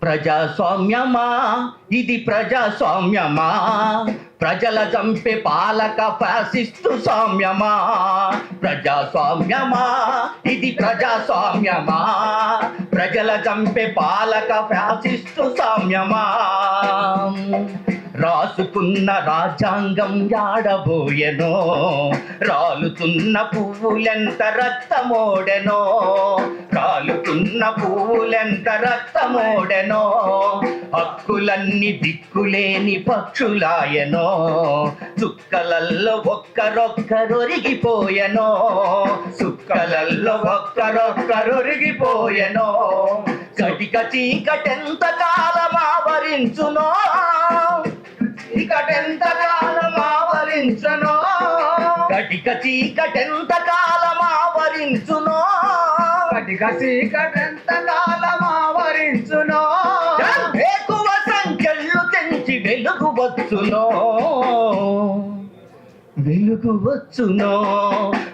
ప్రజాస్వామ్యమా ఇది ప్రజాస్వామ్యమా, ప్రజల చంపే పాలక ఫ్యాసిస్టు సామ్యమా. ప్రజాస్వామ్యమా ఇది ప్రజాస్వామ్యమా, ప్రజల చంపే పాలక ఫ్యాసిస్టు సామ్యమా. రాసుకున్న రాజ్యాంగం యాడబోయెనో, రాలుతున్న పువ్వులెంత రక్తమోడెనో, రాలుతున్న పువ్వులెంత రక్తమోడెనో. హక్కులన్నీ దిక్కులేని పక్షులాయనో, చుక్కలల్లో ఒక్కరొక్కరొరిగిపోయెనో, చుక్కలల్లో ఒక్కరొక్కరొరిగిపోయెనో. కటిక చీకటెంత కాలం ఆవరించునో, చీకటెంత కాలం ఆవరించునో, కటిక చీకటెంత కాలం ఆవరించునో, కటిక చీకటెంత కాలం ఆవరించునో. ఎక్కువ సంఖ్యలు తెంచి వెలుగు వచ్చునో, వెలుగు వచ్చునో.